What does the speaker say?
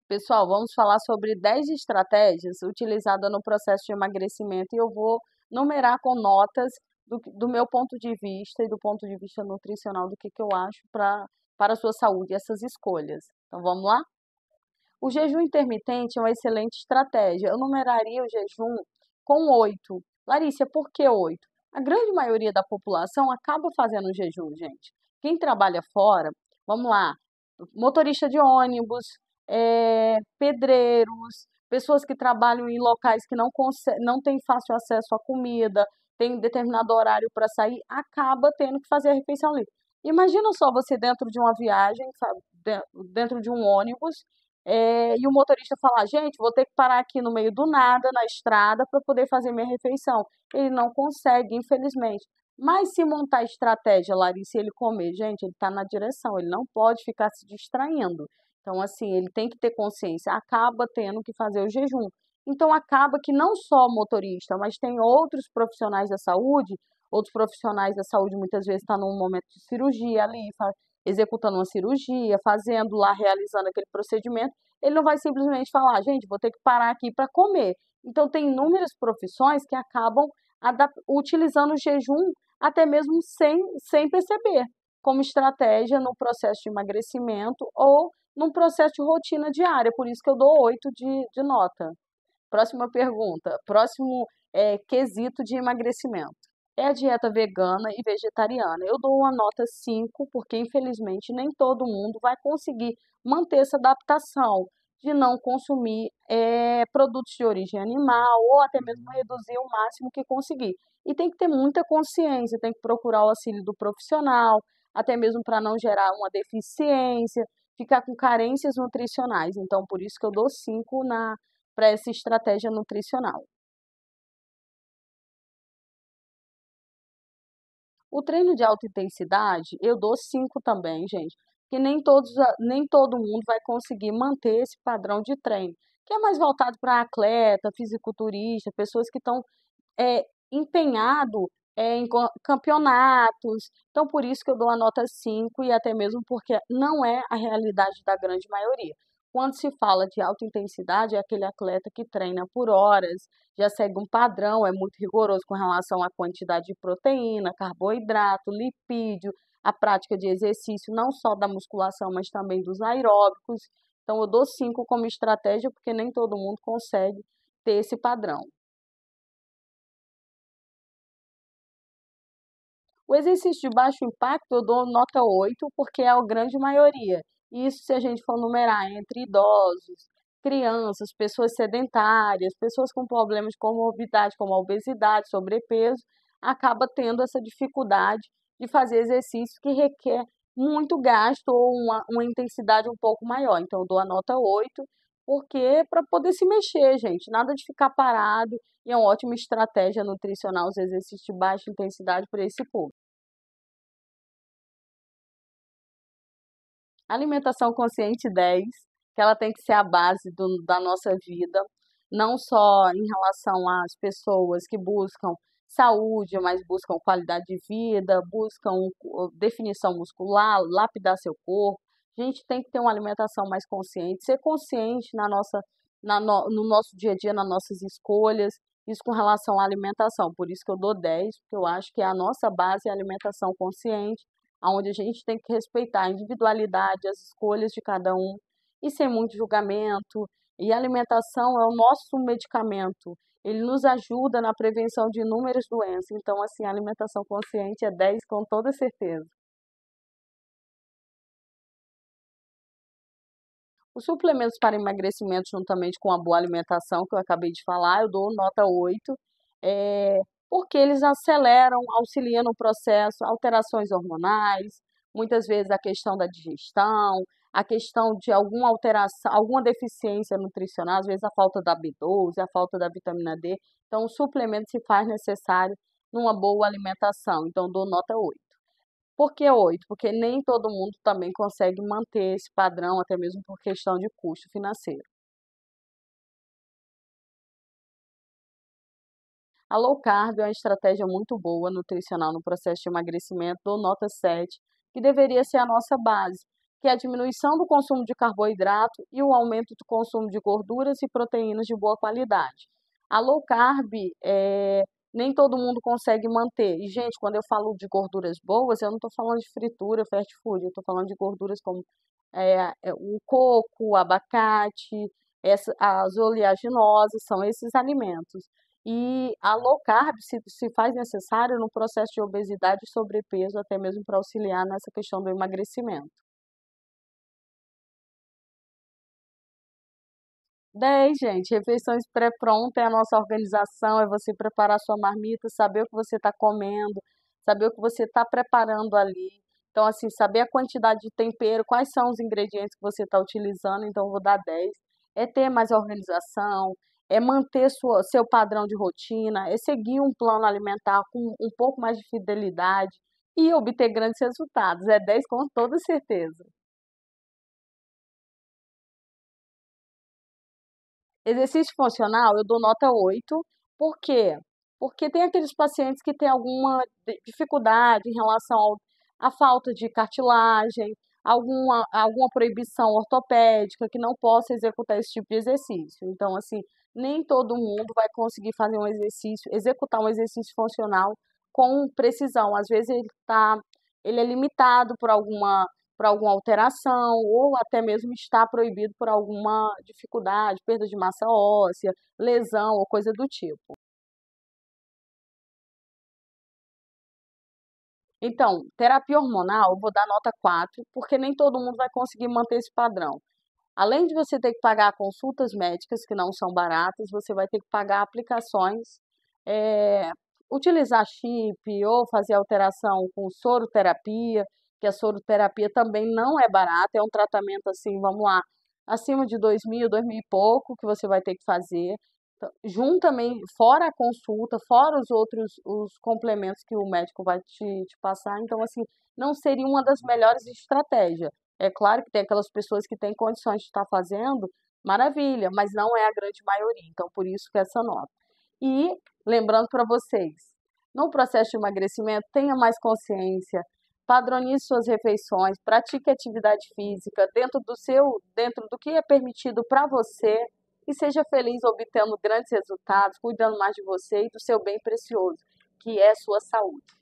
Pessoal, vamos falar sobre 10 estratégias utilizadas no processo de emagrecimento e eu vou numerar com notas do meu ponto de vista e do ponto de vista nutricional do que eu acho para a sua saúde, essas escolhas. Então vamos lá? O jejum intermitente é uma excelente estratégia. Eu numeraria o jejum com 8. Larissa, por que 8? A grande maioria da população acaba fazendo jejum, gente. Quem trabalha fora, vamos lá, motorista de ônibus, pedreiros, pessoas que trabalham em locais que não têm fácil acesso à comida, tem determinado horário para sair, acaba tendo que fazer a refeição livre. Imagina só você dentro de uma viagem, sabe, dentro de um ônibus, e o motorista falar, gente, vou ter que parar aqui no meio do nada, na estrada, para poder fazer minha refeição. Ele não consegue, infelizmente. Mas se montar estratégia, Larissa, e ele comer, gente, ele está na direção, ele não pode ficar se distraindo. Então, assim, ele tem que ter consciência, acaba tendo que fazer o jejum. Então, acaba que não só o motorista, mas tem outros profissionais da saúde, outros profissionais da saúde muitas vezes estão num momento de cirurgia ali, executando uma cirurgia, fazendo lá, realizando aquele procedimento, ele não vai simplesmente falar, gente, vou ter que parar aqui para comer. Então, tem inúmeras profissões que acabam utilizando o jejum até mesmo sem perceber, como estratégia no processo de emagrecimento ou num processo de rotina diária. Por isso que eu dou 8 de nota. Próxima pergunta. Próximo quesito de emagrecimento. É a dieta vegana e vegetariana. Eu dou uma nota 5, porque infelizmente nem todo mundo vai conseguir manter essa adaptação de não consumir produtos de origem animal ou até mesmo reduzir o máximo que conseguir. E tem que ter muita consciência, tem que procurar o auxílio do profissional, até mesmo para não gerar uma deficiência, ficar com carências nutricionais. Então, por isso que eu dou 5 para essa estratégia nutricional. O treino de alta intensidade, eu dou 5 também, gente, porque nem todo mundo vai conseguir manter esse padrão de treino, que é mais voltado para atleta, fisiculturista, pessoas que estão empenhado em campeonatos. Então, por isso que eu dou a nota 5 e até mesmo porque não é a realidade da grande maioria. Quando se fala de alta intensidade, é aquele atleta que treina por horas, já segue um padrão, é muito rigoroso com relação à quantidade de proteína, carboidrato, lipídio, a prática de exercício, não só da musculação, mas também dos aeróbicos. Então, eu dou 5 como estratégia, porque nem todo mundo consegue ter esse padrão. O exercício de baixo impacto eu dou nota 8 porque é a grande maioria. Isso se a gente for numerar entre idosos, crianças, pessoas sedentárias, pessoas com problemas de comorbidade, como a obesidade, sobrepeso, acaba tendo essa dificuldade de fazer exercício que requer muito gasto ou uma intensidade um pouco maior. Então, eu dou a nota 8 porque para poder se mexer, gente, nada de ficar parado, e é uma ótima estratégia nutricional os exercícios de baixa intensidade para esse público. Alimentação consciente 10, que ela tem que ser a base da nossa vida, não só em relação às pessoas que buscam saúde, mas buscam qualidade de vida, buscam definição muscular, lapidar seu corpo. A gente tem que ter uma alimentação mais consciente, ser consciente no nosso dia a dia, nas nossas escolhas, isso com relação à alimentação. Por isso que eu dou 10, porque eu acho que a nossa base é a alimentação consciente, onde a gente tem que respeitar a individualidade, as escolhas de cada um e sem muito julgamento. E a alimentação é o nosso medicamento. Ele nos ajuda na prevenção de inúmeras doenças. Então, assim, a alimentação consciente é 10 com toda certeza. Os suplementos para emagrecimento, juntamente com a boa alimentação, que eu acabei de falar, eu dou nota 8, é, porque eles aceleram, auxiliam no processo, alterações hormonais, muitas vezes a questão da digestão, a questão de alguma alteração, alguma deficiência nutricional, às vezes a falta da B12, a falta da vitamina D. Então, o suplemento se faz necessário numa boa alimentação. Então, dou nota 8. Por que 8? Porque nem todo mundo também consegue manter esse padrão, até mesmo por questão de custo financeiro. A low carb é uma estratégia muito boa nutricional no processo de emagrecimento, dou nota 7, que deveria ser a nossa base. que é a diminuição do consumo de carboidrato e o aumento do consumo de gorduras e proteínas de boa qualidade. A low carb, nem todo mundo consegue manter. E, gente, quando eu falo de gorduras boas, eu não estou falando de fritura, fast food, eu estou falando de gorduras como o coco, o abacate, as oleaginosas, são esses alimentos. E a low carb se faz necessário no processo de obesidade e sobrepeso, até mesmo para auxiliar nessa questão do emagrecimento. 10, gente. Refeições pré-pronta é a nossa organização, é você preparar sua marmita, saber o que você está comendo, saber o que você está preparando ali. Então, assim, saber a quantidade de tempero, quais são os ingredientes que você está utilizando, então eu vou dar 10. É ter mais organização, é manter seu padrão de rotina, é seguir um plano alimentar com um pouco mais de fidelidade e obter grandes resultados. É 10 com toda certeza. Exercício funcional, eu dou nota 8. Por quê? Porque tem aqueles pacientes que têm alguma dificuldade em relação à falta de cartilagem, alguma proibição ortopédica que não possa executar esse tipo de exercício. Então, assim, nem todo mundo vai conseguir fazer um exercício, executar um exercício funcional com precisão. Às vezes ele é limitado por alguma alteração ou até mesmo está proibido por alguma dificuldade, perda de massa óssea, lesão ou coisa do tipo. Então, terapia hormonal, eu vou dar nota 4, porque nem todo mundo vai conseguir manter esse padrão. Além de você ter que pagar consultas médicas, que não são baratas, você vai ter que pagar aplicações, eh, utilizar chip ou fazer alteração com soroterapia, que a soroterapia também não é barata, é um tratamento assim, vamos lá, acima de 2.000, 2.000 e pouco que você vai ter que fazer. Então, juntamente, fora a consulta, fora os complementos que o médico vai te passar, então assim, não seria uma das melhores estratégias. É claro que tem aquelas pessoas que têm condições de estar fazendo, maravilha, mas não é a grande maioria, então por isso que essa nota. E lembrando para vocês, no processo de emagrecimento, tenha mais consciência, padronize suas refeições, pratique atividade física dentro do que é permitido para você e seja feliz obtendo grandes resultados, cuidando mais de você e do seu bem precioso, que é sua saúde.